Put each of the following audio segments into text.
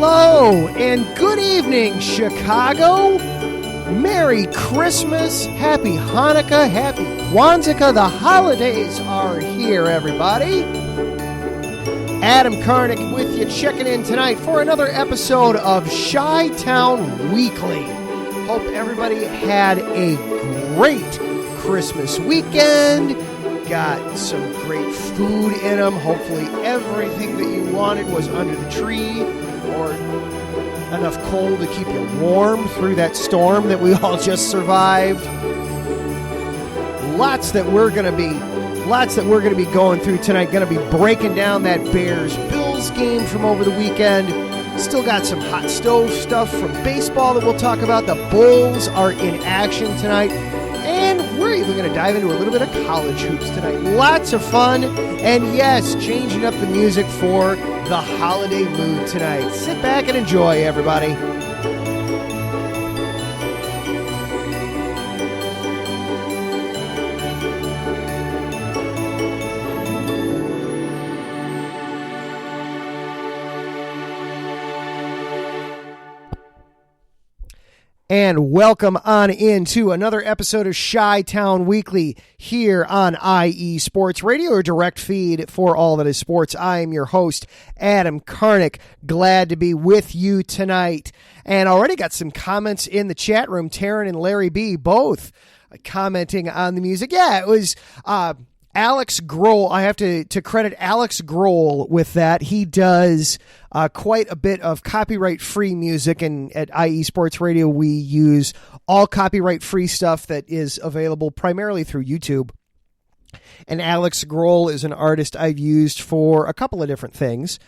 Hello and good evening, Chicago. Merry Christmas, Happy Hanukkah, Happy Kwanzaa. The holidays are here, everybody. Adam Karnick with you, checking in tonight for another episode of Chi-Town Weekly. Hope everybody had a great Christmas weekend. Got some great food in them. Hopefully everything that you wanted was under the tree, or enough coal to keep you warm through that storm that we all just survived. Lots that we're going to be going through tonight. Going to be breaking down that Bears-Bills game from over the weekend. Still got some hot stove stuff from baseball that we'll talk about. The Bulls are in action tonight. And we're even going to dive into a little bit of college hoops tonight. Lots of fun. And yes, changing up the music for the holiday mood tonight. Sit back and enjoy, everybody. And welcome on into another episode of Chi-Town Weekly here on IE Sports Radio, or direct feed for all that is sports. I am your host, Adam Karnick. Glad to be with you tonight. And already got some comments in the chat room. Taryn and Larry B. both commenting on the music. Yeah, it was Alex Grohl. I have to credit Alex Grohl with that. He does quite a bit of copyright-free music, and at IE Sports Radio, we use all copyright-free stuff that is available primarily through YouTube. And Alex Grohl is an artist I've used for a couple of different things.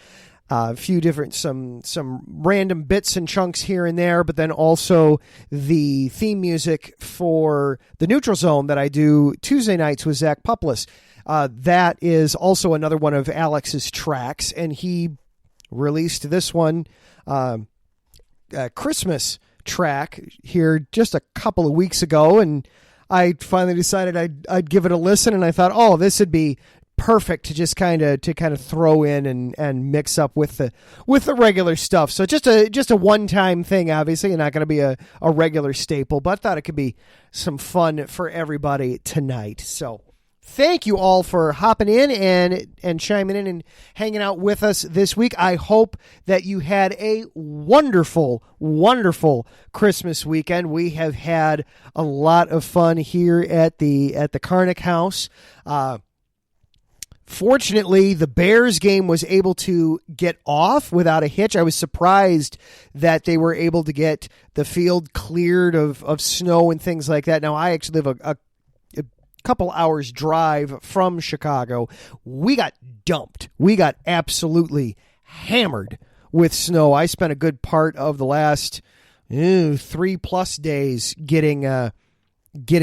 A few different, some random bits and chunks here and there, but then also the theme music for the Neutral Zone that I do Tuesday nights with Zach Puplis. That is also another one of Alex's tracks, and he released this one, Christmas track here just a couple of weeks ago, and I finally decided I'd give it a listen, and I thought, oh, this would be perfect to just kind of throw in and mix up with the regular stuff. So just a one-time thing, obviously, and not going to be a regular staple, but I thought it could be some fun for everybody tonight. So thank you all for hopping in and chiming in and hanging out with us this week. I hope that you had a wonderful, wonderful Christmas weekend. We have had a lot of fun here at the Karnick house. Fortunately, the Bears game was able to get off without a hitch. I was surprised that they were able to get the field cleared of snow and things like that. Now, I actually live a couple hours drive from Chicago. We got dumped. We got absolutely hammered with snow. I spent a good part of the last 3+ days getting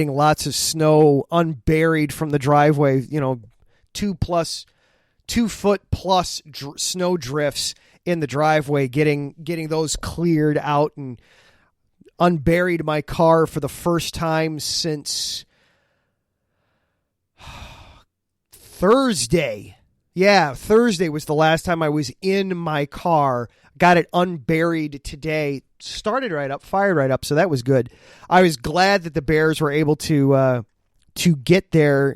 lots of snow unburied from the driveway, 2 foot plus snow drifts in the driveway, getting those cleared out, and unburied my car for the first time since Thursday. Yeah, Thursday was the last time I was in my car. Got it unburied today. Started right up, fired right up, so that was good. I was glad that the Bears were able to get their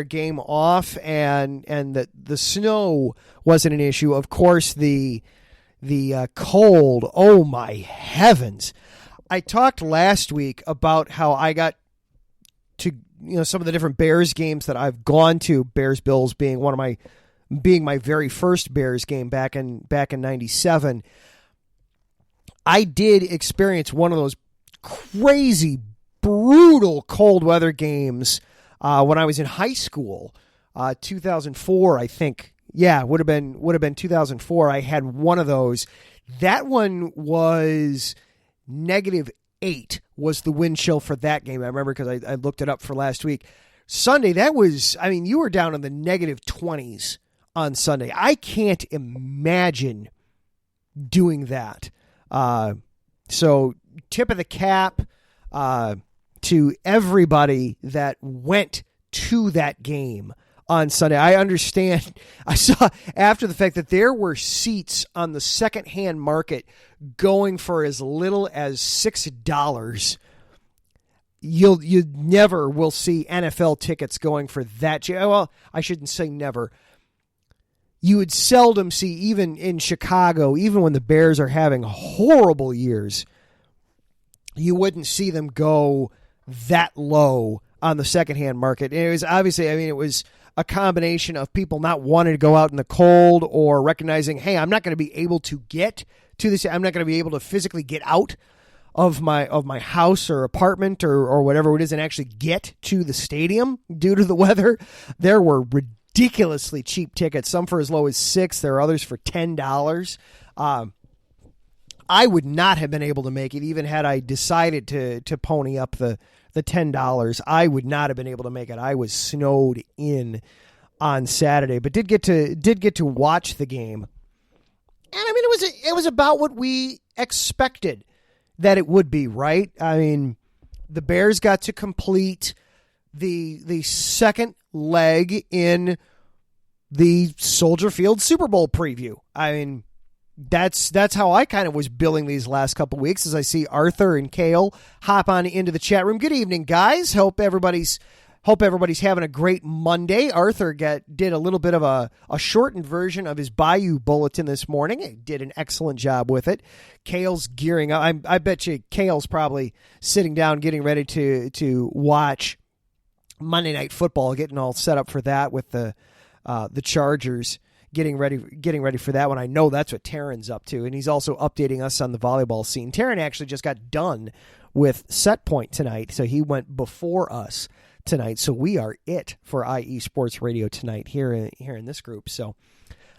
game off, and that the snow wasn't an issue. Of course, the cold. Oh my heavens! I talked last week about how I got to some of the different Bears games that I've gone to. Bears-Bills being my very first Bears game back in '97. I did experience one of those crazy, brutal cold weather games when I was in high school, 2004, I think. Yeah, would have been 2004. I had one of those. That one was -8 was the wind chill for that game. I remember because I looked it up for last week. Sunday, that was, you were down in the -20s on Sunday. I can't imagine doing that. So tip of the cap to everybody that went to that game on Sunday. I understand. I saw after the fact that there were seats on the secondhand market going for as little as $6. You never will see NFL tickets going for that. Well, I shouldn't say never. You would seldom see, even in Chicago, even when the Bears are having horrible years, you wouldn't see them go that low on the secondhand market. And it was obviously, it was a combination of people not wanting to go out in the cold or recognizing, hey, I'm not going to be able to get to this. I'm not going to be able to physically get out of my house or apartment or whatever it is and actually get to the stadium due to the weather. There were ridiculously cheap tickets, some for as low as $6. There are others for $10. I would not have been able to make it, even had I decided to pony up the $10. I would not have been able to make it. I was snowed in on Saturday, but did get to watch the game. And it was about what we expected that it would be, right? The Bears got to complete the second leg in the Soldier Field Super Bowl preview. That's how I kind of was billing these last couple weeks, as I see Arthur and Kale hop on into the chat room. Good evening, guys. Hope everybody's having a great Monday. Arthur did a little bit of a shortened version of his Bayou Bulletin this morning. He did an excellent job with it. Kale's gearing up. I bet you Kale's probably sitting down getting ready to watch Monday Night Football, getting all set up for that with the Chargers. Getting ready for that one. I know that's what Taryn's up to, and he's also updating us on the volleyball scene. Taryn actually just got done with set point tonight, so he went before us tonight. So we are it for IE Sports Radio tonight here in this group. So,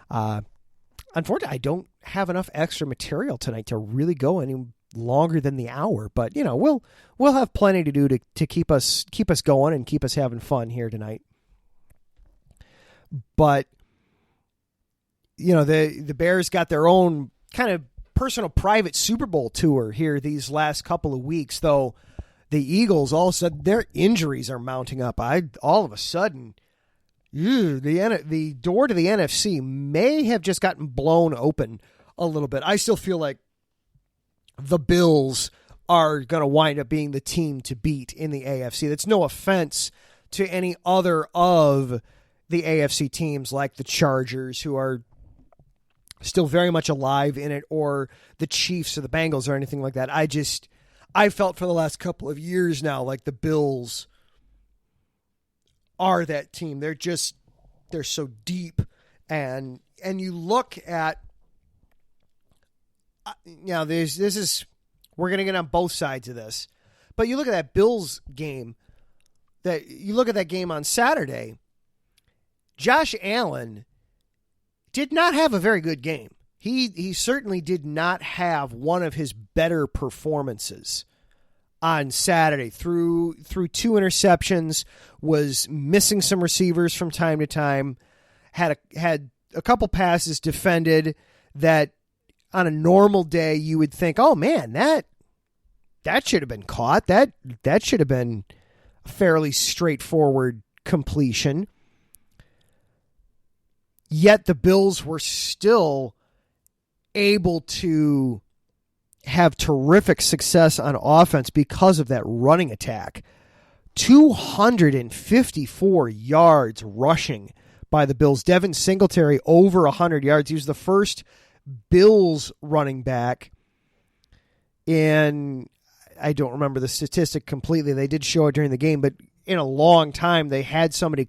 unfortunately, I don't have enough extra material tonight to really go any longer than the hour, but we'll have plenty to do to keep us going and keep us having fun here tonight. But the Bears got their own kind of personal private Super Bowl tour here these last couple of weeks, though the Eagles all of a sudden their injuries are mounting up. All of a sudden, the door to the NFC may have just gotten blown open a little bit. I still feel like the Bills are going to wind up being the team to beat in the AFC. That's no offense to any other of the AFC teams like the Chargers, who are still very much alive in it, or the Chiefs or the Bengals or anything like that. I felt for the last couple of years now like the Bills are that team. They're so deep, and you look at we're going to get on both sides of this, but you look at that Bills game, that game on Saturday. Josh Allen did not have a very good game. He certainly did not have one of his better performances on Saturday. Through 2 interceptions, was missing some receivers from time to time, had a couple passes defended that on a normal day you would think, oh man, that should have been caught. That should have been a fairly straightforward completion. Yet the Bills were still able to have terrific success on offense because of that running attack. 254 yards rushing by the Bills. Devin Singletary over 100 yards. He was the first Bills running back in, I don't remember the statistic completely. They did show it during the game, but in a long time they had somebody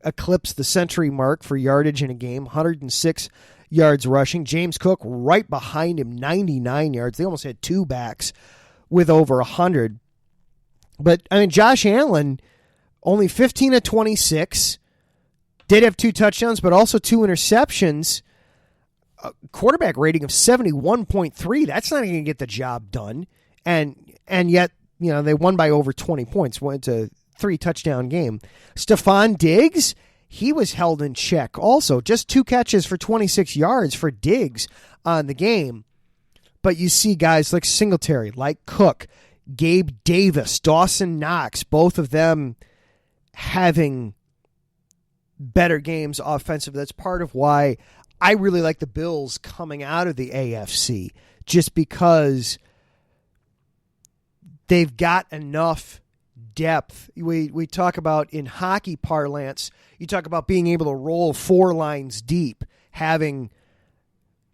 eclipse the century mark for yardage in a game. 106 yards rushing. James Cook right behind him, 99 yards. They almost had 2 backs with over 100. But, Josh Allen, only 15 of 26, did have 2 touchdowns, but also 2 interceptions. A quarterback rating of 71.3. That's not going to get the job done. And yet, they won by over 20 points. Went to 3-touchdown game. Stephon Diggs, he was held in check also. Just 2 catches for 26 yards for Diggs on the game. But you see guys like Singletary, like Cook, Gabe Davis, Dawson Knox, both of them having better games offensively. That's part of why I really like the Bills coming out of the AFC, just because they've got enough depth. We talk about, in hockey parlance, you talk about being able to roll 4 lines deep, having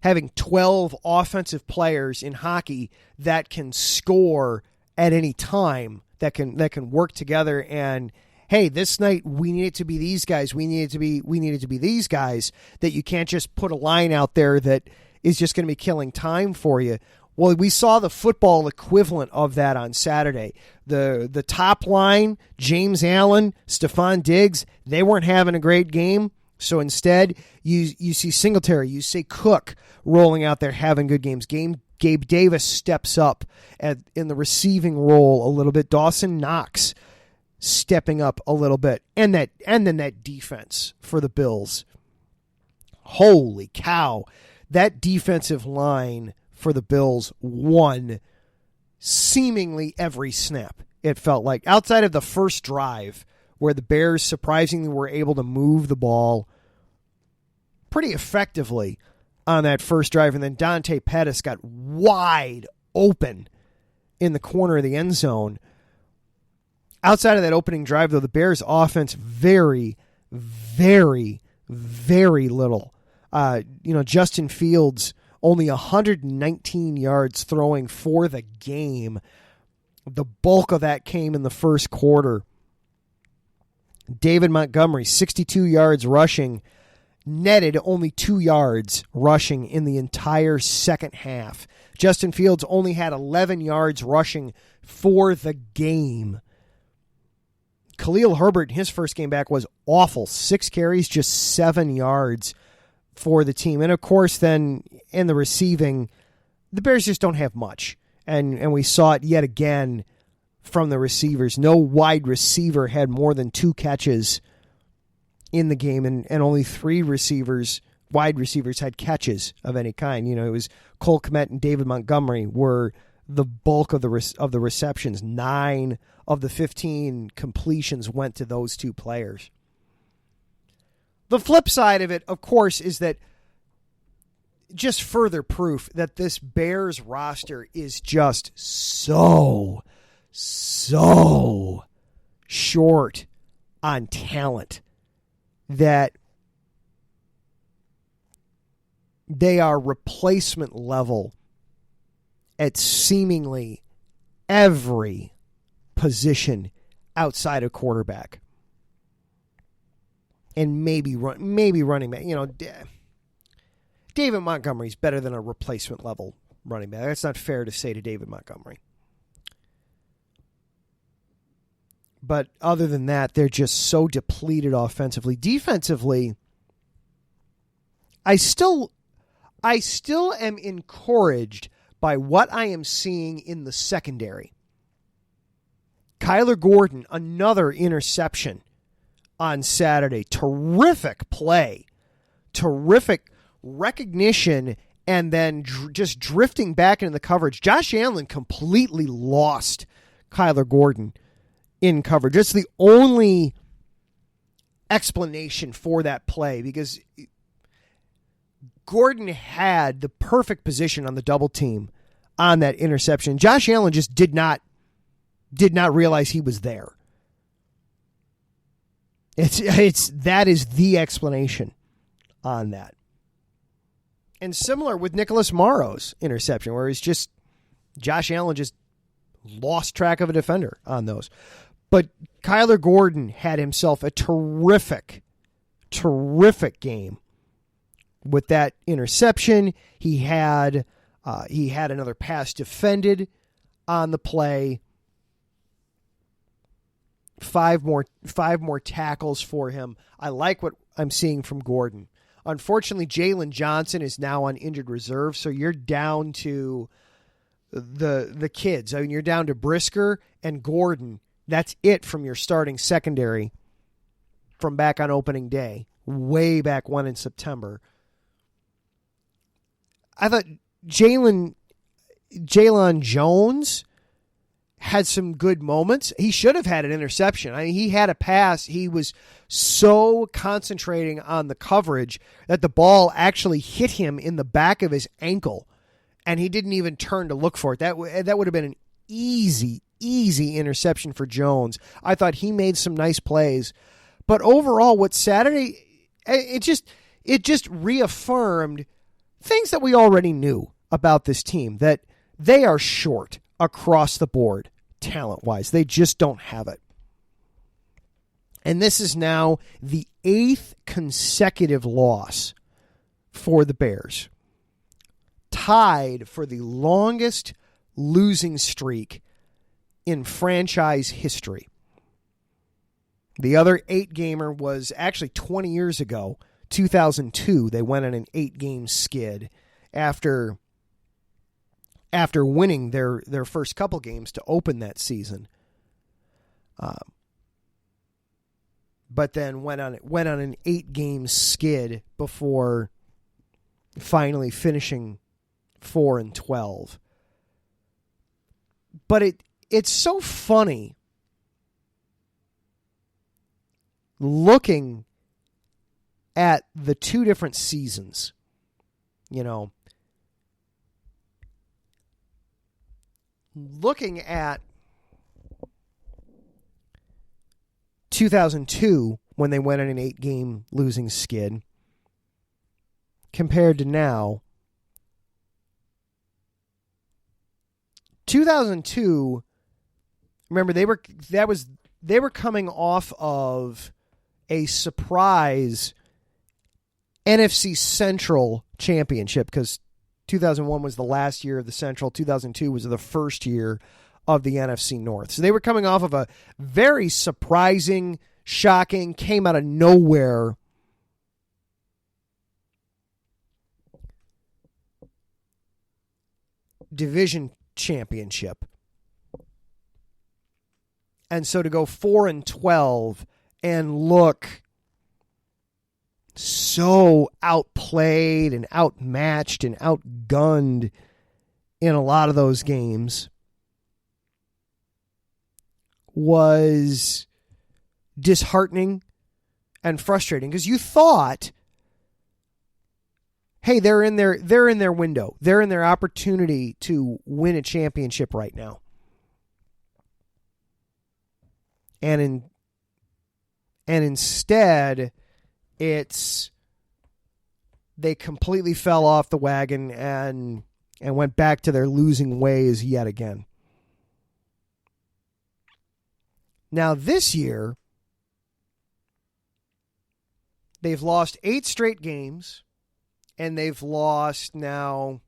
12 offensive players in hockey that can score at any time, that can work together. And hey, this night we need it to be these guys. We need it to be these guys. That you can't just put a line out there that is just going to be killing time for you. Well, we saw the football equivalent of that on Saturday. The top line, James Allen, Stephon Diggs, they weren't having a great game. So instead, you see Singletary, you see Cook rolling out there having good games. Gabe Davis steps up in the receiving role a little bit. Dawson Knox stepping up a little bit. And then that defense for the Bills. Holy cow. That defensive line for the Bills won seemingly every snap, it felt like. Outside of the first drive, where the Bears surprisingly were able to move the ball pretty effectively on that first drive, and then Dante Pettis got wide open in the corner of the end zone. Outside of that opening drive, though, the Bears' offense very, very, very little. Justin Fields only 119 yards throwing for the game. The bulk of that came in the first quarter. David Montgomery, 62 yards rushing, netted only 2 yards rushing in the entire second half. Justin Fields only had 11 yards rushing for the game. Khalil Herbert, his first game back, was awful. 6 carries, just 7 yards for the team. And of course, then in the receiving, the Bears just don't have much. And we saw it yet again from the receivers. No wide receiver had more than 2 catches in the game, and only 3 wide receivers had catches of any kind. It was Cole Kmet and David Montgomery were the bulk of the receptions. 9 of the 15 completions went to those 2 players. The flip side of it, of course, is that just further proof that this Bears roster is just so short on talent that they are replacement level at seemingly every position outside of quarterback. And maybe running back. David Montgomery's better than a replacement level running back. That's not fair to say to David Montgomery. But other than that, they're just so depleted offensively. Defensively, I still am encouraged by what I am seeing in the secondary. Kyler Gordon, another interception on Saturday. Terrific play. Terrific recognition, and then just drifting back into the coverage. Josh Allen completely lost Kyler Gordon in coverage. That's the only explanation for that play, because Gordon had the perfect position on the double team on that interception. Josh Allen just did not realize he was there. That is the explanation on that. And similar with Nicholas Morrow's interception, where Josh Allen just lost track of a defender on those. But Kyler Gordon had himself a terrific game with that interception. He had another pass defended on the play. 5 more tackles for him. I like what I'm seeing from Gordon. Unfortunately, Jalen Johnson is now on injured reserve, so you're down to the kids. I mean, you're down to Brisker and Gordon. That's it from your starting secondary from back on opening day, way back when in September. I thought Jalon Jones had some good moments. He should have had an interception. I mean, he had a pass. He was so concentrating on the coverage that the ball actually hit him in the back of his ankle, and he didn't even turn to look for it. That would have been an easy interception for Jones. I thought he made some nice plays. But overall, what Saturday, it just reaffirmed things that we already knew about this team, that they are short across the board, talent-wise. They just don't have it. And this is now the 8th consecutive loss for the Bears, tied for the longest losing streak in franchise history. The other 8-gamer was actually 20 years ago, 2002. They went on an 8-game skid after winning their first couple games to open that season. But then went on an 8-game skid before finally finishing 4-12. But it's so funny looking at the two different seasons, looking at 2002 when they went on an 8-game losing skid compared to now. 2002, remember they were coming off of a surprise NFC Central championship, because 2001 was the last year of the Central, 2002 was the first year of the NFC North. So they were coming off of a very surprising, shocking, came out of nowhere division championship. And so to go 4-12 and look so outplayed and outmatched and outgunned in a lot of those games was disheartening and frustrating, because you thought, hey, they're in their window. They're in their opportunity to win a championship right now. And instead, they completely fell off the wagon and went back to their losing ways yet again. Now this year, they've lost 8 straight games, and they've lost now,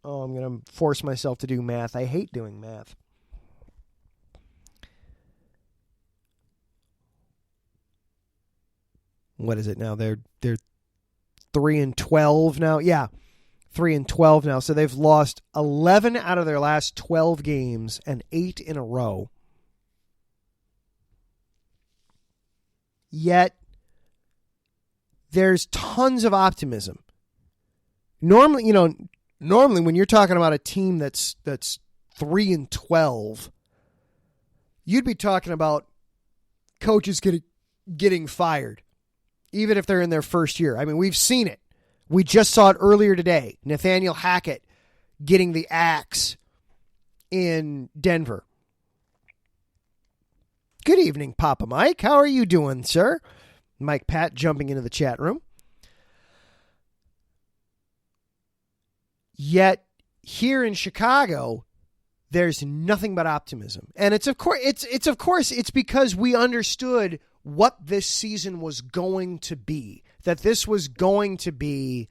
I'm going to force myself to do math. I hate doing math. What is it now? They're 3-12 now. Yeah, 3-12 now. So they've lost 11 out of their last 12 games and 8 in a row. Yet there's tons of optimism. Normally when you're talking about a team that's 3-12, you'd be talking about coaches getting fired, even if they're in their first year. I mean, we've seen it. We just saw it earlier today. Nathaniel Hackett getting the axe in Denver. Good evening, Papa Mike. How are you doing, sir? Mike Pat jumping into the chat room. Yet here in Chicago, there's nothing but optimism. And it's because we understood what this season was going to be, that this was going to be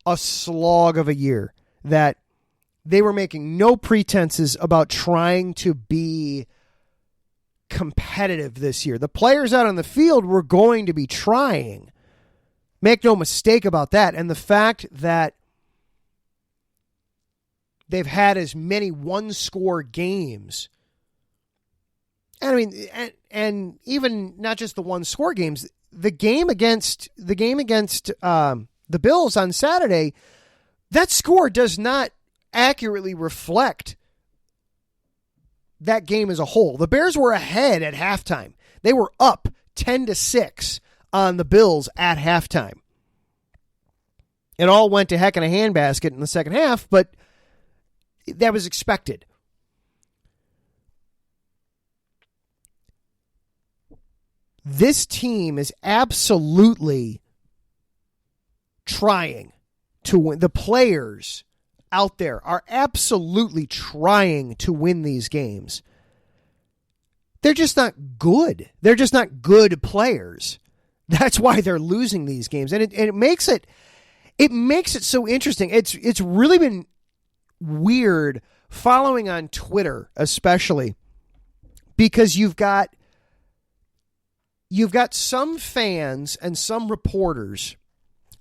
a slog of a year, that they were making no pretenses about trying to be competitive this year. The players out on the field were going to be trying. Make no mistake about that. And the fact that they've had as many one-score games, and I mean, and even not just the one-score games, the game against the Bills on Saturday, that score does not accurately reflect that game as a whole. The Bears were ahead at halftime. They were up 10-6 on the Bills at halftime. It all went to heck in a handbasket in the second half, but that was expected. This team is absolutely trying to win. The players out there are absolutely trying to win these games. They're just not good. They're just not good players. That's why they're losing these games. And it makes it so interesting. It's really been weird following on Twitter, especially because you've got some fans and some reporters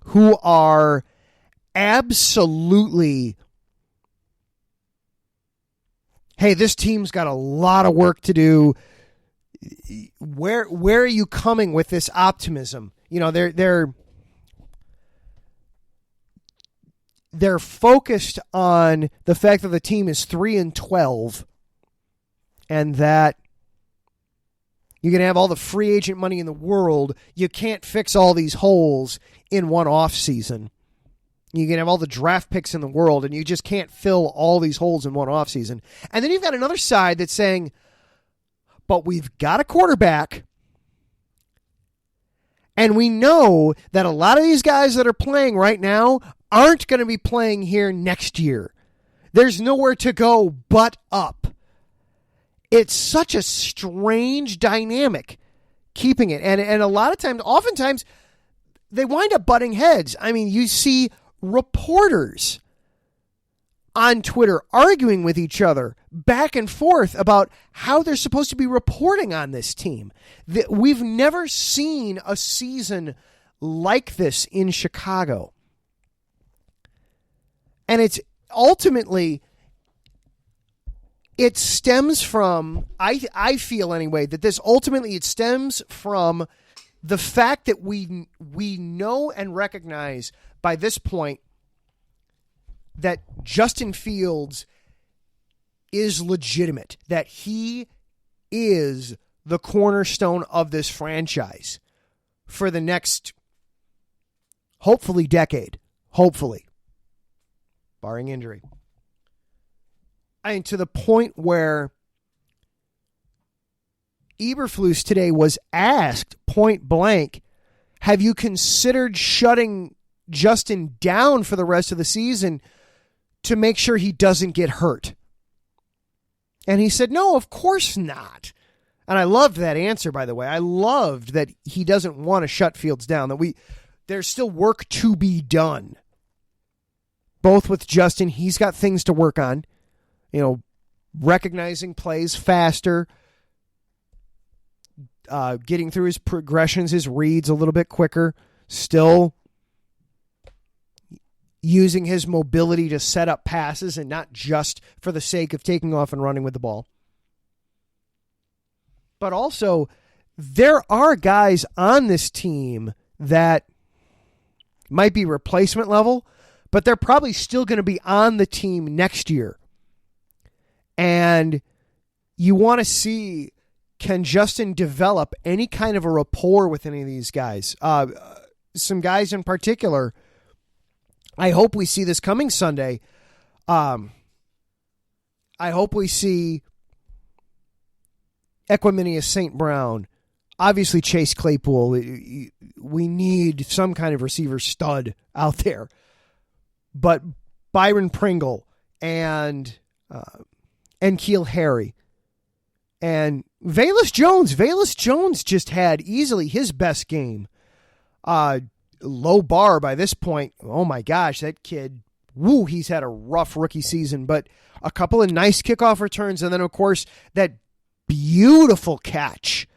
who are absolutely, hey, this team's got a lot of work to do. Where are you coming with this optimism? You know, they're focused on the fact that the team is 3-12 and that you can have all the free agent money in the world. You can't fix all these holes in one off season. You can have all the draft picks in the world, and you just can't fill all these holes in one off season. And then you've got another side that's saying, but we've got a quarterback, and we know that a lot of these guys that are playing right now aren't going to be playing here next year. There's nowhere to go but up. It's such a strange dynamic keeping it. And a lot of times, oftentimes, they wind up butting heads. I mean, you see reporters on Twitter arguing with each other back and forth about how they're supposed to be reporting on this team. We've never seen a season like this in Chicago. And it's ultimately, it stems from, I feel anyway, that this ultimately, it stems from the fact that we know and recognize by this point that Justin Fields is legitimate, that he is the cornerstone of this franchise for the next, hopefully, decade. Hopefully. Barring injury. And to the point where Eberflus today was asked point blank, have you considered shutting Justin down for the rest of the season to make sure he doesn't get hurt? And he said, no, of course not. And I loved that answer, by the way. I loved that he doesn't want to shut Fields down, that there's still work to be done. Both with Justin, he's got things to work on. You know, recognizing plays faster, getting through his progressions, his reads a little bit quicker, still using his mobility to set up passes and not just for the sake of taking off and running with the ball. But also, there are guys on this team that might be replacement level, but they're probably still going to be on the team next year. And you want to see, can Justin develop any kind of a rapport with any of these guys? Some guys in particular, I hope we see this coming Sunday. I hope we see Equiminius St. Brown. Obviously, Chase Claypool. We need some kind of receiver stud out there. But Byron Pringle and Keel Harry and Velus Jones. Velus Jones just had easily his best game. Low bar by this point. Oh my gosh, that kid, he's had a rough rookie season, but a couple of nice kickoff returns, and then of course that beautiful catch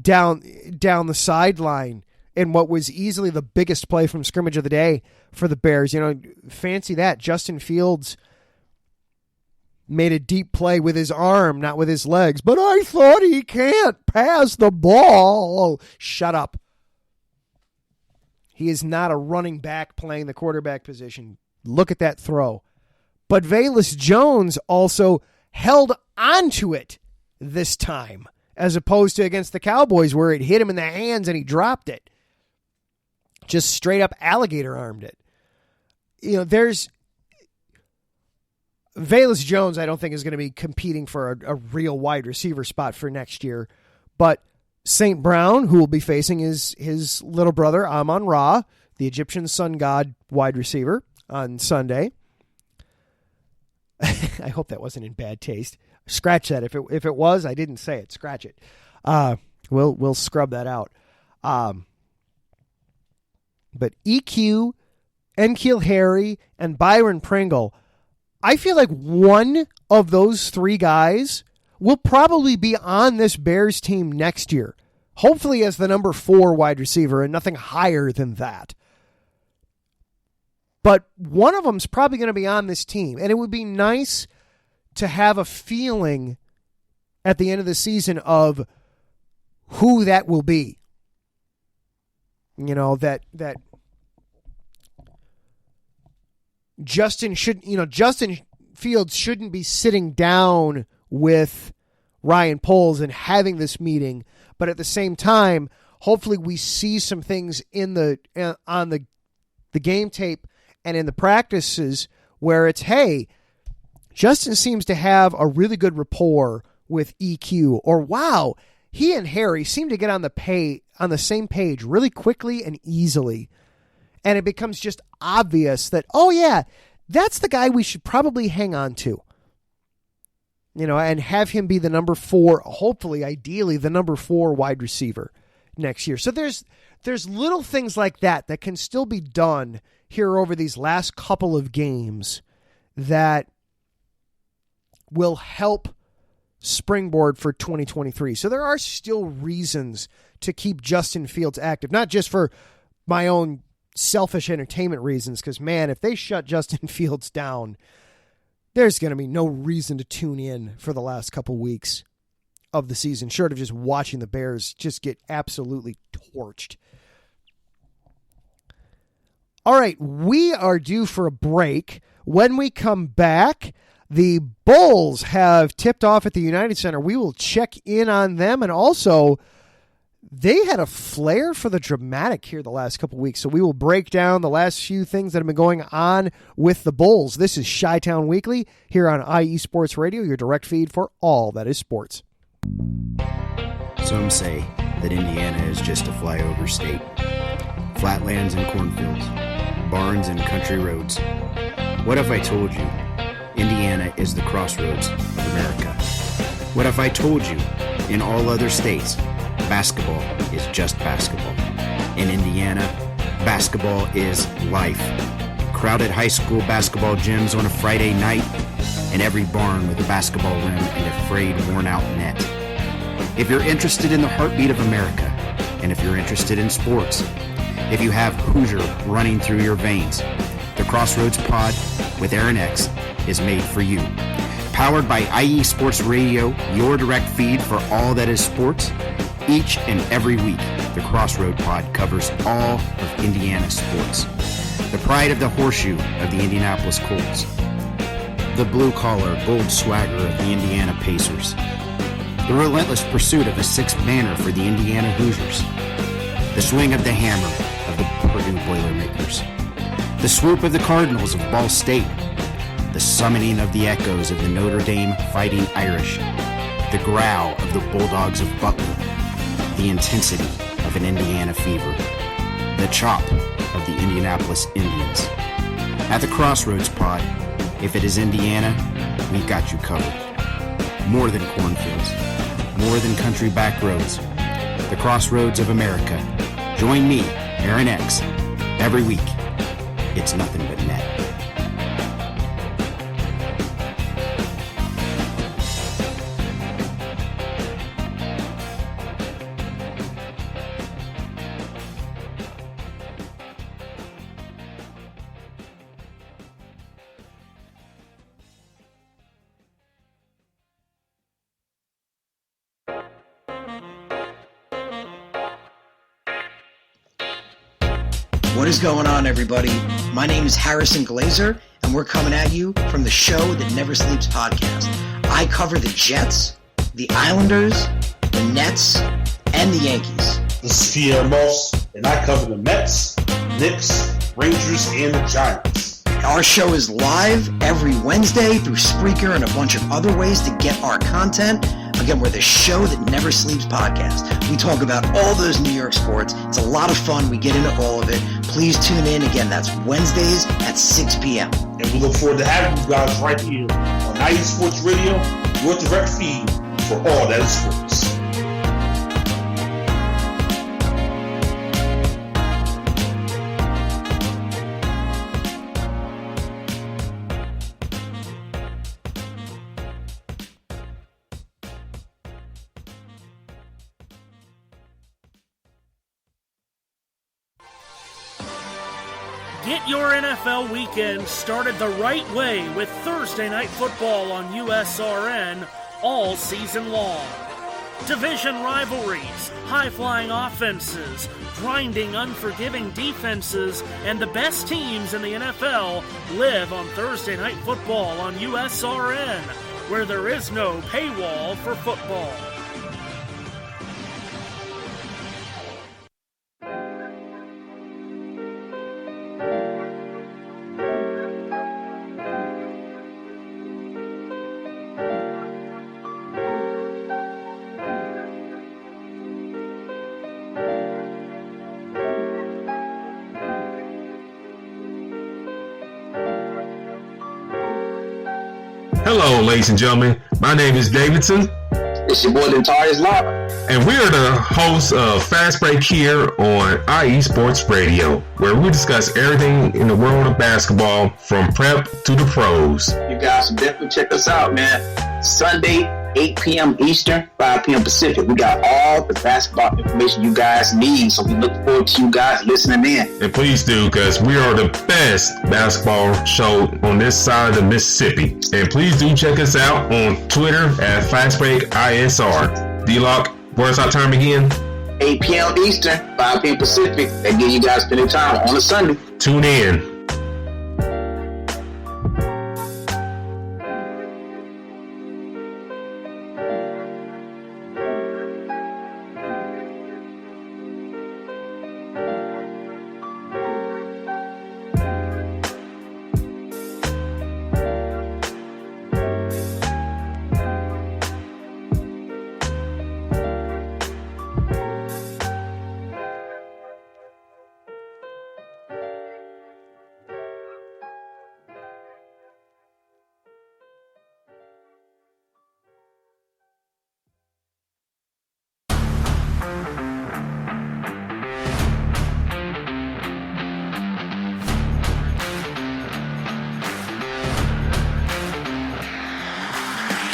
down the sideline in what was easily the biggest play from scrimmage of the day for the Bears. You know, fancy that. Justin Fields made a deep play with his arm, not with his legs. But I thought he can't pass the ball. Oh, shut up. He is not a running back playing the quarterback position. Look at that throw. But Velus Jones also held onto it this time, as opposed to against the Cowboys where it hit him in the hands and he dropped it. Just straight up alligator armed it. There's Velus Jones, I don't think is going to be competing for a real wide receiver spot for next year. But St. Brown, who will be facing his little brother, Amon-Ra, the Egyptian sun god wide receiver, on Sunday. I hope that wasn't in bad taste. Scratch that. If it was, I didn't say it. Scratch it. We'll scrub that out. But EQ, N'Keal Harry, and Byron Pringle, I feel like one of those three guys will probably be on this Bears team next year. Hopefully as the number 4 wide receiver and nothing higher than that. But one of them's probably going to be on this team. And it would be nice to have a feeling at the end of the season of who that will be. That Justin Fields shouldn't be sitting down with Ryan Poles and having this meeting, but at the same time, hopefully we see some things on the game tape and in the practices where it's, hey, Justin seems to have a really good rapport with EQ, or wow, he and Harry seem to get on the same page really quickly and easily. And it becomes just obvious that, oh yeah, that's the guy we should probably hang on to. And have him be the number 4, hopefully, ideally, the number 4 wide receiver next year. So there's little things like that can still be done here over these last couple of games that will help springboard for 2023. So there are still reasons to keep Justin Fields active, not just for my own selfish entertainment reasons, because, man, if they shut Justin Fields down, there's going to be no reason to tune in for the last couple weeks of the season, short of just watching the Bears just get absolutely torched. All right, we are due for a break. When we come back, the Bulls have tipped off at the United Center. We will check in on them, and also they had a flair for the dramatic here the last couple weeks, so we will break down the last few things that have been going on with the Bulls. This is Chi-Town Weekly here on IE Sports Radio, your direct feed for all that is sports. Some say that Indiana is just a flyover state. Flatlands and cornfields, barns and country roads. What if I told you Indiana is the crossroads of America? What if I told you in all other states, basketball is just basketball? In Indiana, basketball is life. Crowded high school basketball gyms on a Friday night, and every barn with a basketball rim and a frayed, worn-out net. If you're interested in the heartbeat of America, and if you're interested in sports, if you have Hoosier running through your veins, the Crossroads Pod with Aaron X is made for you. Powered by IE Sports Radio, your direct feed for all that is sports. Each and every week, the Crossroad Pod covers all of Indiana sports. The pride of the horseshoe of the Indianapolis Colts. The blue-collar, bold swagger of the Indiana Pacers. The relentless pursuit of the sixth banner for the Indiana Hoosiers. The swing of the hammer of the Purdue Boilermakers. The swoop of the Cardinals of Ball State. The summoning of the echoes of the Notre Dame Fighting Irish. The growl of the Bulldogs of Butler. The intensity of an Indiana fever. The chop of the Indianapolis Indians. At the Crossroads Pod, if it is Indiana, we've got you covered. More than cornfields. More than country back roads. The Crossroads of America. Join me, Aaron X, every week. It's nothing but net. What is going on, everybody? My name is Harrison Glazer, and we're coming at you from the Show That Never Sleeps podcast. I cover the Jets, the Islanders, the Nets, and the Yankees. This is Pierre Moss, and I cover the Mets, Knicks, Rangers, and the Giants. Our show is live every Wednesday through Spreaker and a bunch of other ways to get our content. Again, we're the show that never sleeps podcast. We talk about all those New York sports. It's a lot of fun. We get into all of it. Please tune in. Again, that's Wednesdays at 6 p.m. And we look forward to having you guys right here on IE Sports Radio, your direct feed for all that is sports. Get your NFL weekend started the right way with Thursday Night Football on USRN all season long. Division rivalries, high-flying offenses, grinding, unforgiving defenses, and the best teams in the NFL live on Thursday Night Football on USRN, where there is no paywall for football. Hello, ladies and gentlemen. My name is Davidson. It's your boy, Dentarius Lava. And we are the hosts of Fast Break here on IE Sports Radio, where we discuss everything in the world of basketball from prep to the pros. You guys should definitely check us out, man. Sunday, 8 p.m. Eastern, 5 p.m. Pacific. We got all the basketball information you guys need, so we look forward to you guys listening in. And please do, because we are the best basketball show on this side of the Mississippi. And please do check us out on Twitter at FastBreakISR. D-Lock, where's our time again? 8 p.m. Eastern, 5 p.m. Pacific. That give you guys plenty of time on a Sunday. Tune in.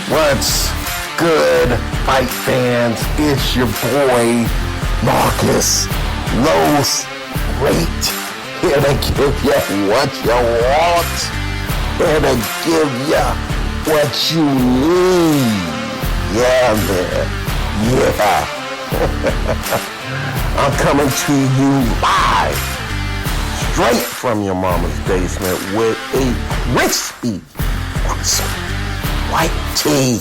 What's good, fight fans? It's your boy, Marcus Los Great, here to give you what you want, here to give you what you need. Yeah, man. Yeah. I'm coming to you live, straight from your mama's basement with a crispy, awesome white tea.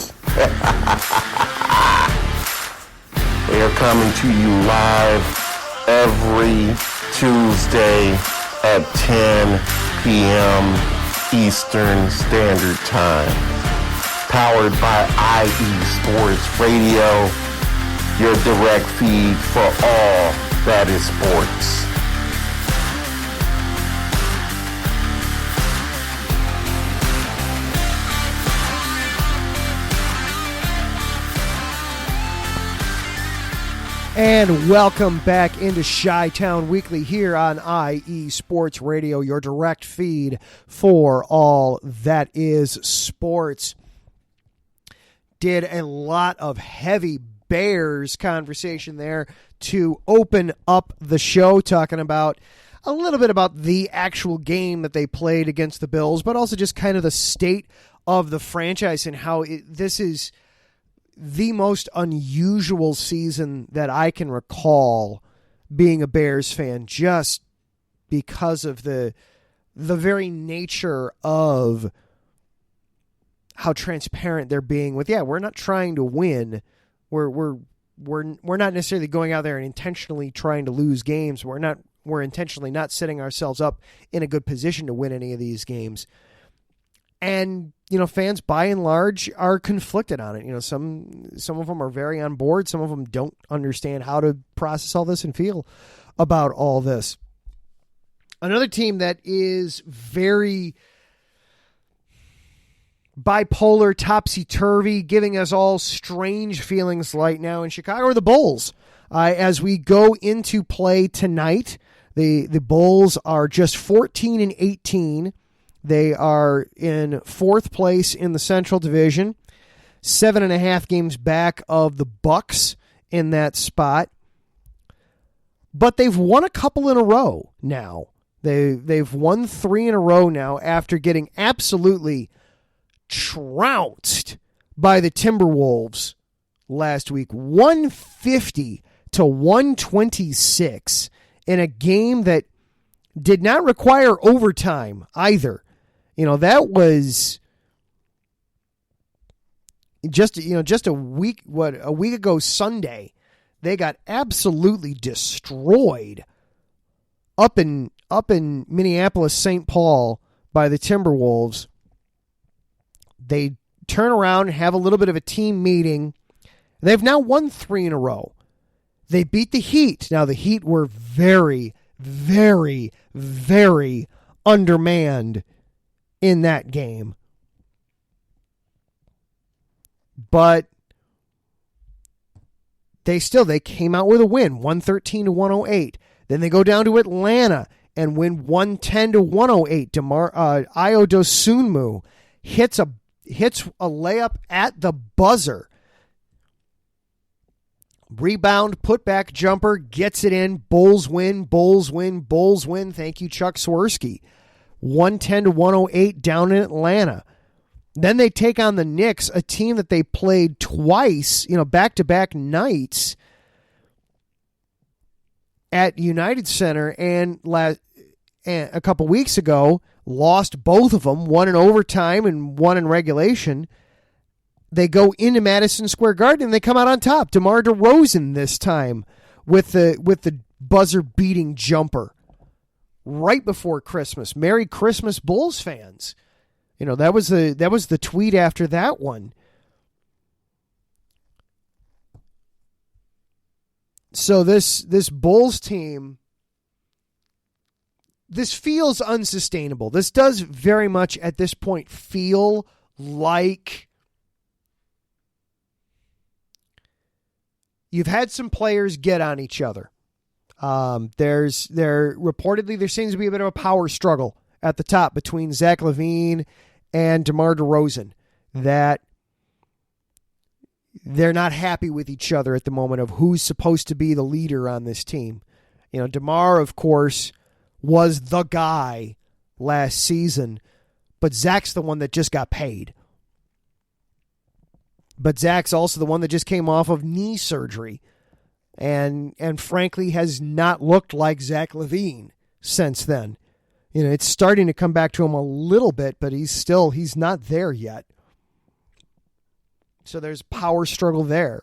We are coming to you live every Tuesday at 10 p.m. Eastern Standard Time. Powered by IE Sports Radio, your direct feed for all that is sports. And welcome back into Chi-Town Weekly here on IE Sports Radio, your direct feed for all that is sports. Did a lot of heavy Bears conversation there to open up the show, talking about a little bit about the actual game that they played against the Bills, but also just kind of the state of the franchise and how this is the most unusual season that I can recall being a Bears fan, just because of the very nature of how transparent they're being with, we're not trying to win. We're not necessarily going out there and intentionally trying to lose games. We're intentionally not setting ourselves up in a good position to win any of these games. And, fans by and large are conflicted on it. Some of them are very on board. Some of them don't understand how to process all this and feel about all this. Another team that is very bipolar, topsy-turvy, giving us all strange feelings right now in Chicago are the Bulls. As we go into play tonight, the Bulls are just 14-18. They are in fourth place in the Central Division, 7.5 games back of the Bucks in that spot. But they've won a couple in a row now. They've won 3 in a row now after getting absolutely trounced by the Timberwolves last week, 150-126 in a game that did not require overtime either. That was just a week ago Sunday. They got absolutely destroyed up in Minneapolis, St. Paul by the Timberwolves. They turn around and have a little bit of a team meeting. They've now won 3 in a row. They beat the Heat. Now, the Heat were very, very, very undermanned in that game. But they came out with a win, 113-108. Then they go down to Atlanta and win 110-108. Ayo Dosunmu hits a layup at the buzzer. Rebound, putback jumper, gets it in. Bulls win. Thank you, Chuck Swirsky. 110-108 down in Atlanta. Then they take on the Knicks, a team that they played twice, back-to-back nights at United Center, and a couple weeks ago lost both of them, one in overtime and one in regulation. They go into Madison Square Garden and they come out on top. DeMar DeRozan this time with the buzzer-beating jumper right before Christmas. Merry Christmas, Bulls fans. That was the tweet after that one. So this Bulls team, this feels unsustainable. This does very much at this point feel like you've had some players get on each other. Reportedly there seems to be a bit of a power struggle at the top between Zach LaVine and DeMar DeRozan, that they're not happy with each other at the moment of who's supposed to be the leader on this team. DeMar, of course, was the guy last season, but Zach's the one that just got paid. But Zach's also the one that just came off of knee surgery and frankly has not looked like Zach LaVine since then. It's starting to come back to him a little bit, but he's not there yet. So there's power struggle there.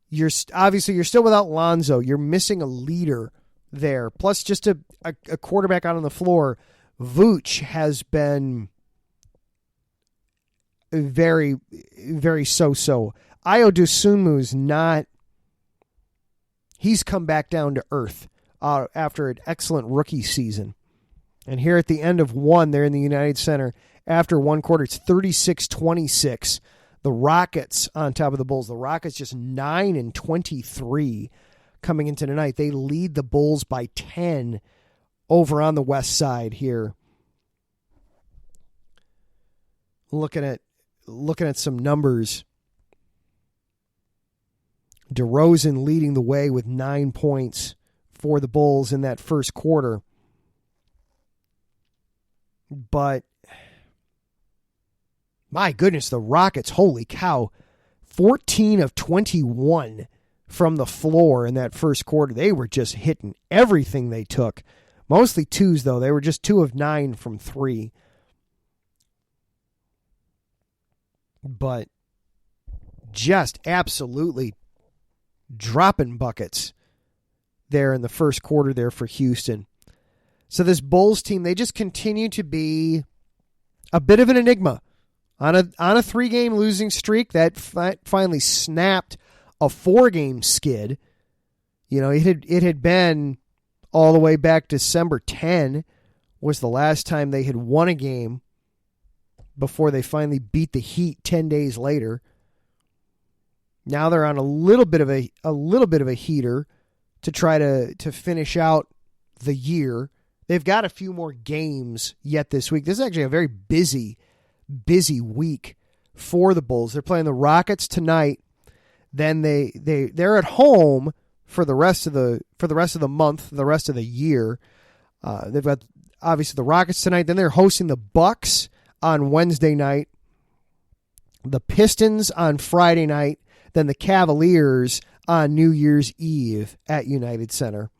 You're still without Lonzo. You're missing a leader there. Plus just a quarterback out on the floor. Vooch has been very, very so-so. Ayo Dosunmu's not. He's come back down to earth after an excellent rookie season. And here at the end of one, they're in the United Center. After one quarter, it's 36-26. The Rockets on top of the Bulls. The Rockets just 9-23 coming into tonight. They lead the Bulls by 10 over on the west side here. Looking at some numbers. DeRozan leading the way with 9 points for the Bulls in that first quarter. But my goodness, the Rockets, holy cow, 14 of 21 from the floor in that first quarter. They were just hitting everything they took. Mostly twos, though. They were just 2 of 9 from 3. but just absolutely dropping buckets there in the first quarter there for Houston. So this Bulls team, they just continue to be a bit of an enigma. On a 3-game losing streak that finally snapped a 4-game skid. You know, it had been all the way back December 10 was the last time they had won a game before they finally beat the Heat 10 days later. Now they're on a little bit of a heater to try to finish out the year. They've got a few more games yet this week. This is actually a very busy week for the Bulls. They're playing the Rockets tonight. Then they're at home for the rest of the month, the rest of the year. They've got obviously the Rockets tonight. Then they're hosting the Bucks on Wednesday night, the Pistons on Friday night, then the Cavaliers on New Year's Eve at United Center.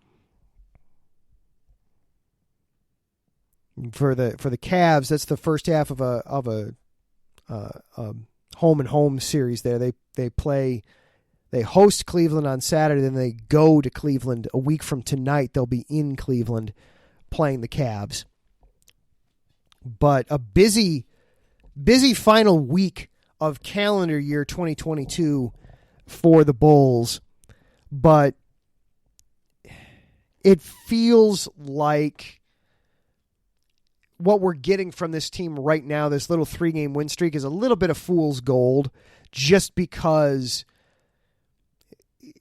For the Cavs, that's the first half of a home and home series. There, they host Cleveland on Saturday, then they go to Cleveland a week from tonight. They'll be in Cleveland playing the Cavs. But a busy final week of calendar year 2022 for the Bulls. But it feels like what we're getting from this team right now, this little 3-game win streak, is a little bit of fool's gold just because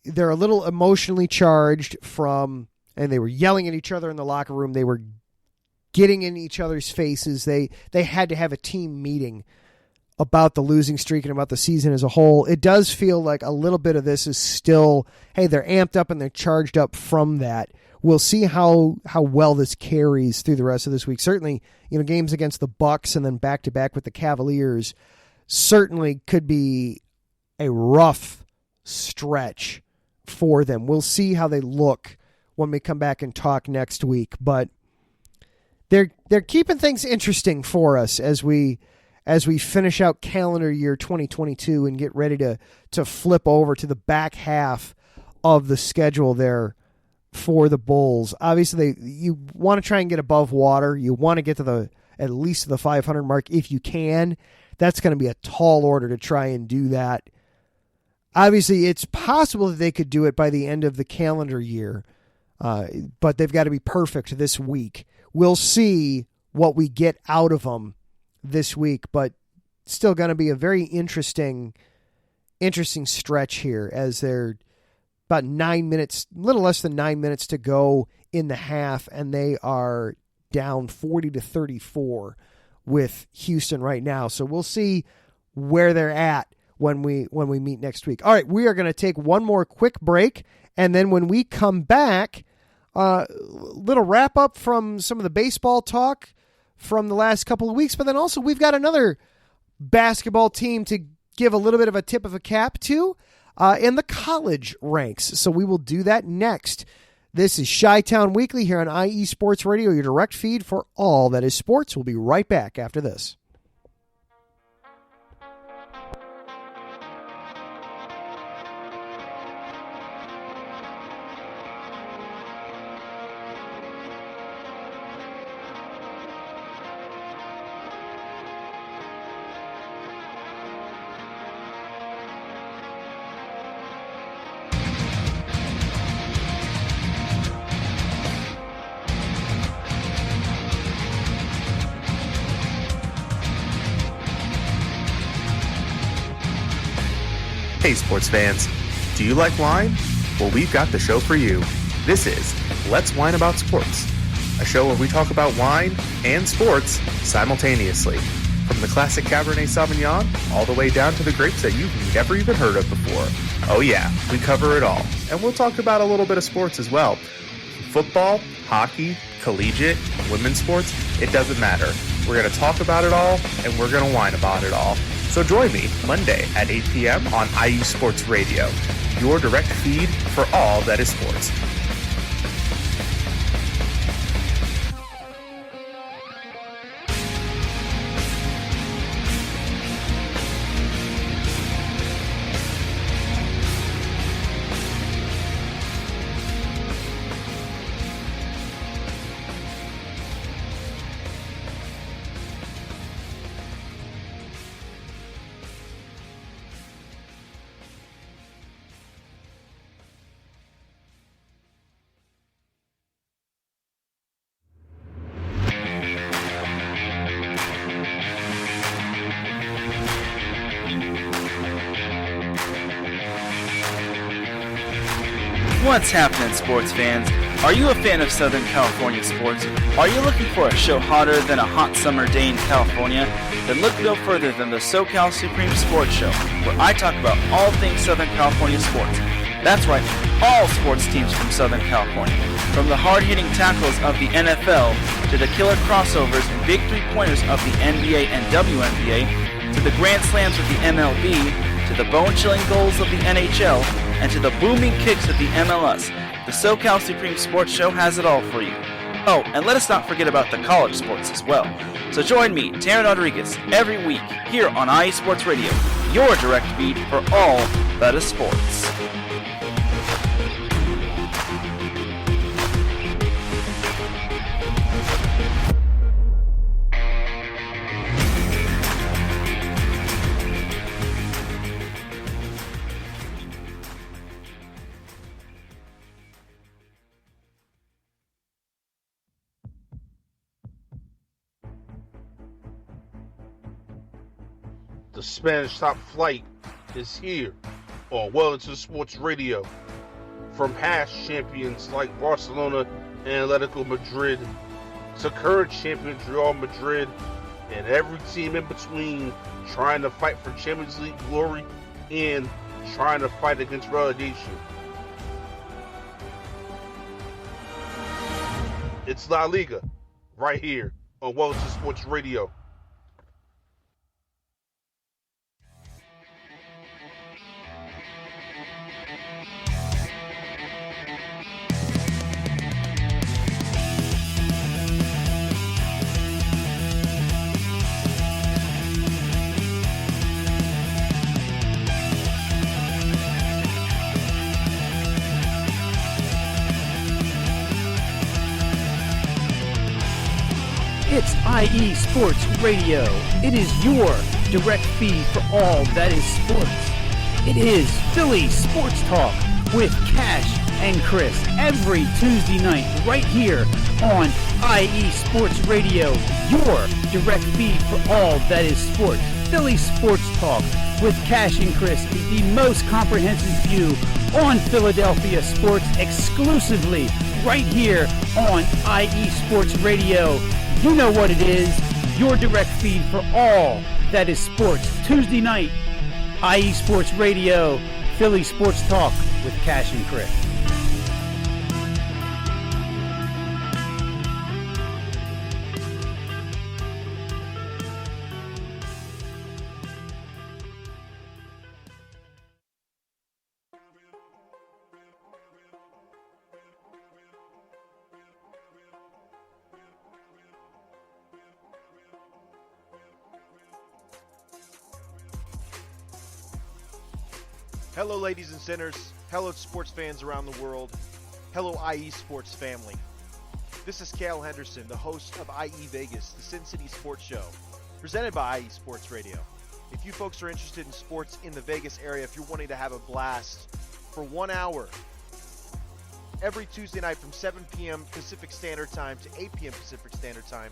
they're a little emotionally charged and they were yelling at each other in the locker room. They were getting in each other's faces. They had to have a team meeting about the losing streak and about the season as a whole. It does feel like a little bit of this is still, hey, they're amped up and they're charged up from that. We'll see how well this carries through the rest of this week. Certainly, games against the Bucks and then back-to-back with the Cavaliers certainly could be a rough stretch for them. We'll see how they look when we come back and talk next week. But they're keeping things interesting for us as we finish out calendar year 2022 and get ready to flip over to the back half of the schedule there for the Bulls. Obviously, you want to try and get above water. You want to get to at least the 500 mark if you can. That's going to be a tall order to try and do that. Obviously, it's possible that they could do it by the end of the calendar year, but they've got to be perfect this week. We'll see what we get out of them this week, but still going to be a very interesting stretch here as they're about 9 minutes, a little less than 9 minutes to go in the half, and they are down 40-34 with Houston right now. So we'll see where they're at when we meet next week. All right, we are going to take one more quick break, and then when we come back, little wrap up from some of the baseball talk from the last couple of weeks, but then also we've got another basketball team to give a little bit of a tip of a cap to in the college ranks. So we will do that next. This is Chi-Town Weekly here on IE Sports Radio, your direct feed for all that is sports. We'll be right back after this. Hey sports fans, do you like wine? Well, we've got the show for you. This is Let's Wine About Sports, a show where we talk about wine and sports simultaneously. From the classic Cabernet Sauvignon all the way down to the grapes that you've never even heard of before. Oh yeah, we cover it all. And we'll talk about a little bit of sports as well. Football, hockey, collegiate, women's sports, it doesn't matter. We're going to talk about it all, and we're going to whine about it all. So join me Monday at 8 p.m. on IU Sports Radio, your direct feed for all that is sports. What's happening, sports fans? Are you a fan of Southern California sports? Are you looking for a show hotter than a hot summer day in California? Then look no further than the SoCal Supreme Sports Show, where I talk about all things Southern California sports. That's right, all sports teams from Southern California. From the hard-hitting tackles of the NFL, to the killer crossovers and big three-pointers of the NBA and WNBA, to the grand slams of the MLB, to the bone-chilling goals of the NHL, and to the booming kicks of the MLS, the SoCal Supreme Sports Show has it all for you. Oh, and let us not forget about the college sports as well. So join me, Taryn Rodriguez, every week here on IE Sports Radio, your direct feed for all that is sports. The Spanish Top Flight is here on Wellington Sports Radio. From past champions like Barcelona and Atletico Madrid to current champions Real Madrid and every team in between trying to fight for Champions League glory and trying to fight against relegation. It's La Liga right here on Wellington Sports Radio. It's IE Sports Radio. It is your direct feed for all that is sports. It is Philly Sports Talk with Cash and Chris every Tuesday night right here on IE Sports Radio, your direct feed for all that is sports. Philly Sports Talk with Cash and Chris is the most comprehensive view on Philadelphia sports exclusively right here on IE Sports Radio. You know what it is, your direct feed for all that is sports. Tuesday night, IE Sports Radio, Philly Sports Talk with Cash and Chris. Hello, ladies and sinners. Hello, sports fans around the world. Hello, IE Sports family. This is Cale Henderson, the host of IE Vegas, the Sin City Sports Show, presented by IE Sports Radio. If you folks are interested in sports in the Vegas area, if you're wanting to have a blast for 1 hour, every Tuesday night from 7 p.m. Pacific Standard Time to 8 p.m. Pacific Standard Time,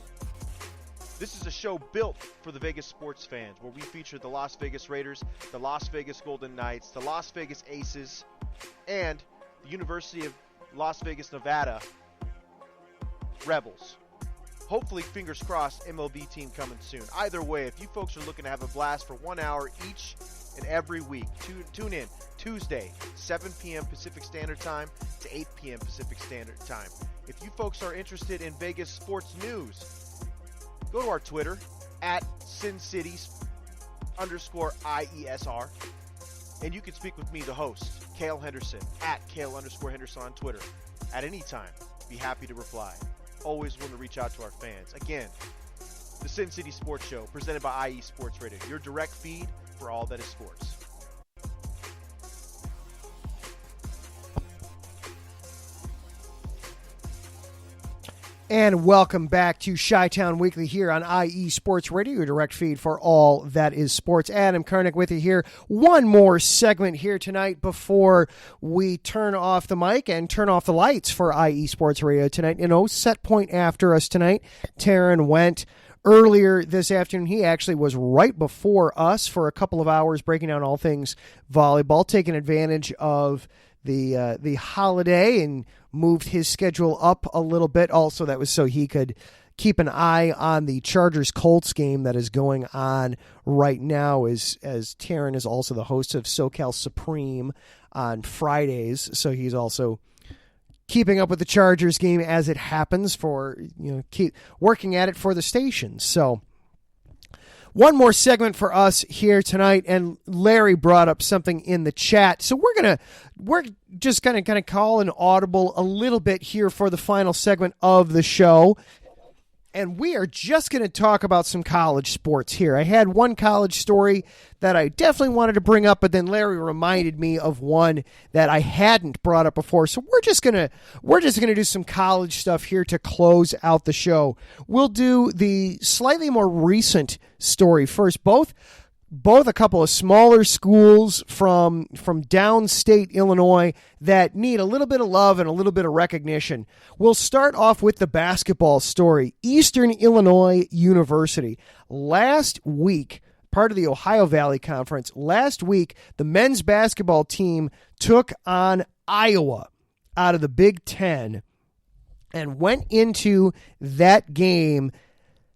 this is a show built for the Vegas sports fans, where we feature the Las Vegas Raiders, the Las Vegas Golden Knights, the Las Vegas Aces, and the University of Las Vegas, Nevada Rebels. Hopefully, fingers crossed, MLB team coming soon. Either way, if you folks are looking to have a blast for 1 hour each and every week, tune in Tuesday, 7 p.m. Pacific Standard Time to 8 p.m. Pacific Standard Time. If you folks are interested in Vegas sports news, go to our Twitter, at SinCities_IESR, and you can speak with me, the host, Cale Henderson, at Cale_Henderson on Twitter. At any time, be happy to reply. Always want to reach out to our fans. Again, the Sin City Sports Show, presented by IE Sports Radio, your direct feed for all that is sports. And welcome back to Chi-Town Weekly here on IE Sports Radio, your direct feed for all that is sports. Adam Karnick with you here. One more segment here tonight before we turn off the mic and turn off the lights for IE Sports Radio tonight. You know, set point after us tonight. Taryn went earlier this afternoon. He actually was right before us for a couple of hours breaking down all things volleyball, taking advantage of the holiday and moved his schedule up a little bit. Also, that was so he could keep an eye on the Chargers-Colts game that is going on right now, as Taryn is also the host of SoCal Supreme on Fridays. So he's also keeping up with the Chargers game as it happens for, keep working at it for the station. So one more segment for us here tonight, and Larry brought up something in the chat. So we're just gonna call an audible a little bit here for the final segment of the show. And we are just going to talk about some college sports here. I had one college story that I definitely wanted to bring up, but then Larry reminded me of one that I hadn't brought up before. So we're just gonna do some college stuff here to close out the show. We'll do the slightly more recent story first. Both a couple of smaller schools from downstate Illinois that need a little bit of love and a little bit of recognition. We'll start off with the basketball story. Eastern Illinois University. Last week, part of the Ohio Valley Conference, last week, the men's basketball team took on Iowa out of the Big Ten and went into that game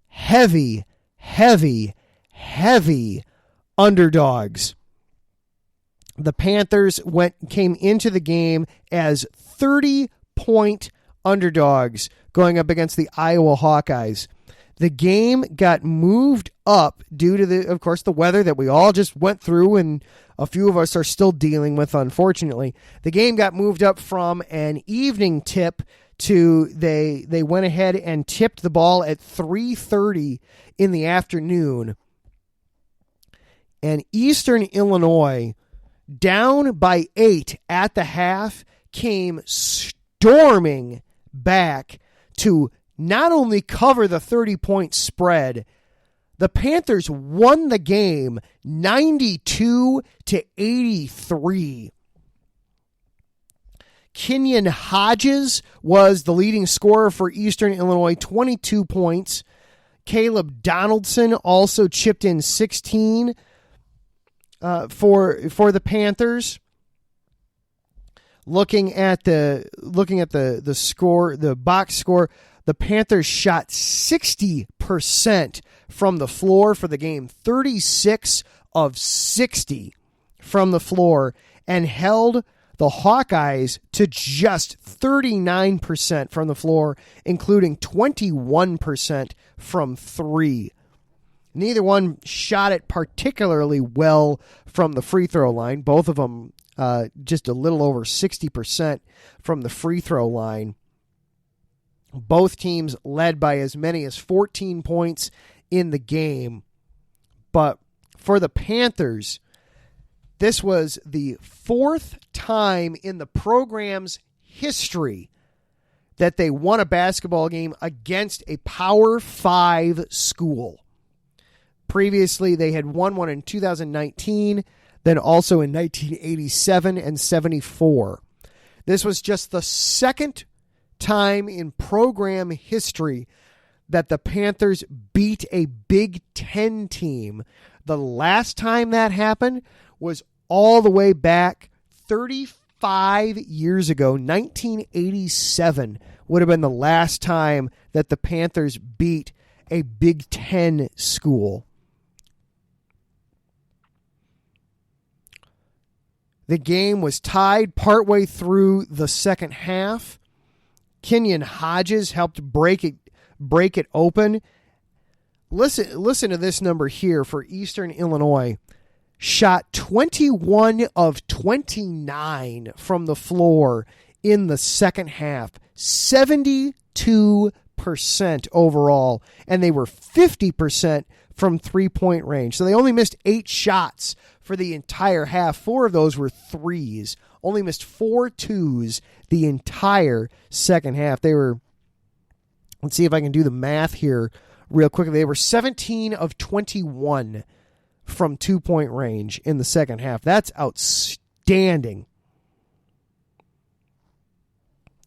heavy underdogs. The Panthers came into the game as 30-point underdogs going up against the Iowa Hawkeyes. The game got moved up due to the weather that we all just went through and a few of us are still dealing with, unfortunately. The game got moved up from an evening tip to they went ahead and tipped the ball at 3:30 in the afternoon. And Eastern Illinois, down by 8 at the half, came storming back to not only cover the 30-point spread, the Panthers won the game 92-83. Kenyon Hodges was the leading scorer for Eastern Illinois, 22 points. Caleb Donaldson also chipped in 16 for the Panthers. Looking at the score, the box score, the Panthers shot 60% from the floor for the game, 36 of 60 from the floor, and held the Hawkeyes to just 39% from the floor, including 21% from three. Neither one shot it particularly well from the free throw line. Both of them just a little over 60% from the free throw line. Both teams led by as many as 14 points in the game. But for the Panthers, this was the fourth time in the program's history that they won a basketball game against a Power 5 school. Previously, they had won one in 2019, then also in 1987 and 74. This was just the second time in program history that the Panthers beat a Big Ten team. The last time that happened was all the way back 35 years ago. 1987 would have been the last time that the Panthers beat a Big Ten school. The game was tied partway through the second half. Kenyon Hodges helped break it open. Listen to this number here for Eastern Illinois. Shot 21 of 29 from the floor in the second half. 72% overall. And they were 50% from three-point range. So they only missed 8 shots for the entire half. 4 of those were threes. Only missed 4 twos the entire second half. They were, let's see if I can do the math here real quickly. They were 17 of 21 from 2-point range in the second half. That's outstanding.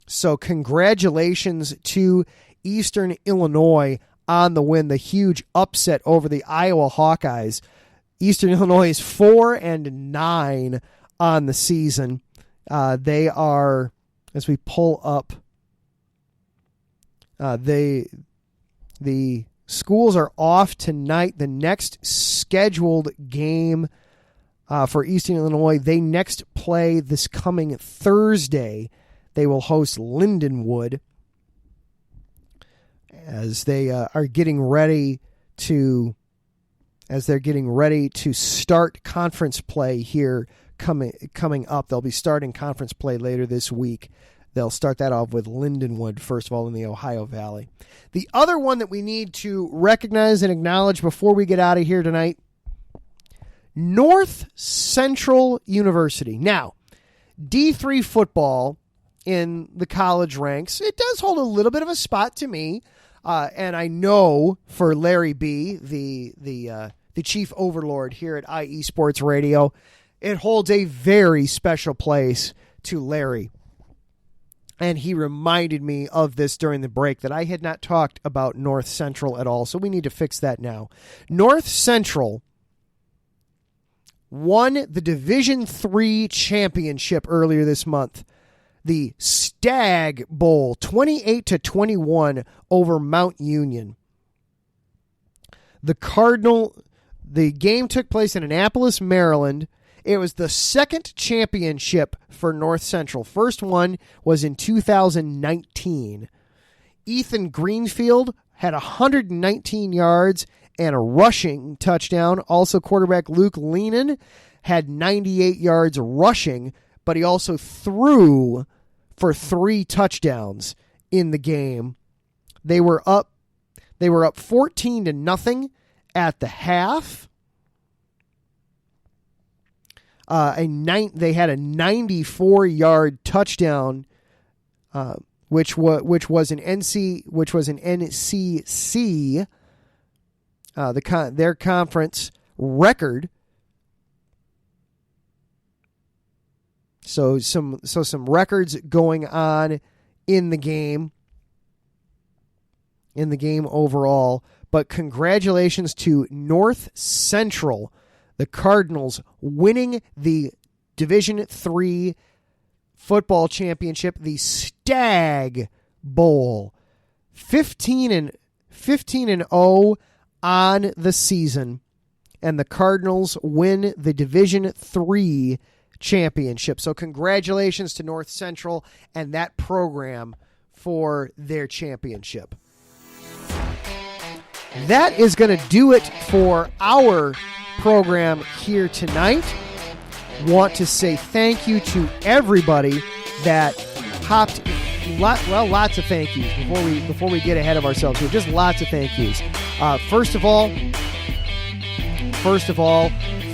So congratulations to Eastern Illinois on the win, the huge upset over the Iowa Hawkeyes. Eastern Illinois is 4-9 on the season. They are, as we pull up, the schools are off tonight. The next scheduled game for Eastern Illinois, they next play this coming Thursday. They will host Lindenwood as they are getting ready to start conference play here coming up. They'll be starting conference play later this week. They'll start that off with Lindenwood, first of all, in the Ohio Valley. The other one that we need to recognize and acknowledge before we get out of here tonight, North Central University. Now, D3 football in the college ranks, it does hold a little bit of a spot to me. And I know for Larry B., the chief overlord here at IE Sports Radio, it holds a very special place to Larry. And he reminded me of this during the break, that I had not talked about North Central at all, so we need to fix that now. North Central won the Division III championship earlier this month. The Stag Bowl, 28-21 over Mount Union. The game took place in Annapolis, Maryland. It was the second championship for North Central. First one was in 2019. Ethan Greenfield had 119 yards and a rushing touchdown. Also, quarterback Luke Leenan had 98 yards rushing, but he also threw for 3 touchdowns in the game. They were up 14-0 at the half. They had a 94-yard touchdown, which was an NCC, their conference record. So some records going on in the game overall. But congratulations to North Central, the Cardinals winning the Division III football championship, the Stag Bowl, 15-0 on the season, and the Cardinals win the Division III championship. So congratulations to North Central and that program for their championship. That is going to do it for our program here tonight. Want to say thank you to everybody that hopped. Lots of thank yous before we get ahead of ourselves here. Just lots of thank yous. First of all,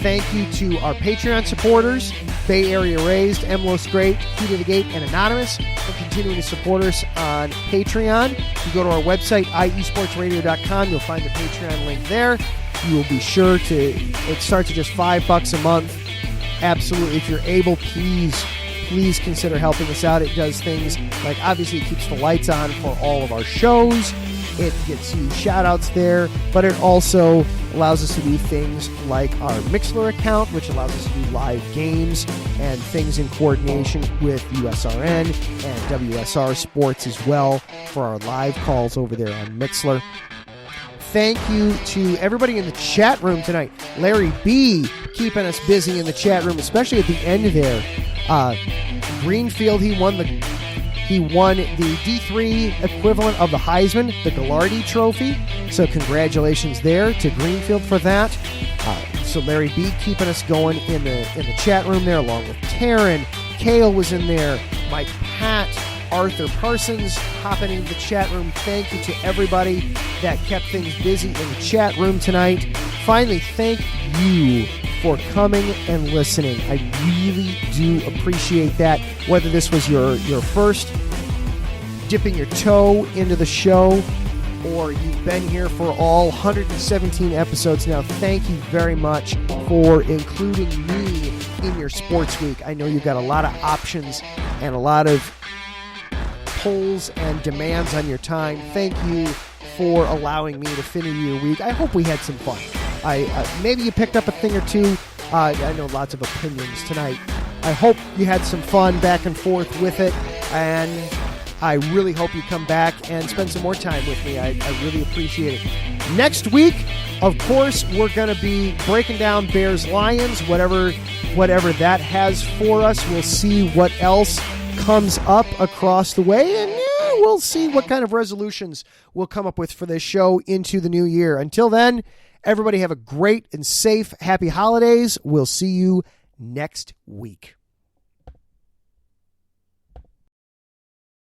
thank you to our Patreon supporters, Bay Area Raised, Emlos Great, Heat of the Gate, and Anonymous, for continuing to support us on Patreon. If you go to our website, iesportsradio.com, you'll find the Patreon link there. You will be sure to, it starts at just $5 a month. Absolutely, if you're able, please consider helping us out. It does things like, obviously, it keeps the lights on for all of our shows. It gets you shout-outs there, but it also allows us to do things like our Mixler account, which allows us to do live games and things in coordination with USRN and WSR Sports as well for our live calls over there on Mixler. Thank you to everybody in the chat room tonight. Larry B. keeping us busy in the chat room, especially at the end there. Greenfield, he won the D3 equivalent of the Heisman, the Gallardi Trophy. So congratulations there to Greenfield for that. So Larry B. keeping us going in the chat room there, along with Taryn. Kale was in there. Mike Pat, Arthur Parsons hopping into the chat room. Thank you to everybody that kept things busy in the chat room tonight. Finally, thank you for coming and listening. I really do appreciate that. Whether this was your first dipping your toe into the show, or you've been here for all 117 episodes now, thank you very much for including me in your sports week. I know you've got a lot of options and a lot of pulls and demands on your time. Thank you for allowing me to fit into your week. I hope we had some fun. Maybe you picked up a thing or two. I know lots of opinions tonight. I hope you had some fun back and forth with it, and I really hope you come back and spend some more time with me. I really appreciate it. Next week, of course, we're going to be breaking down Bears-Lions, whatever that has for us. We'll see what else comes up across the way, and we'll see what kind of resolutions we'll come up with for this show into the new year. Until then, everybody have a great and safe, happy holidays. We'll see you next week.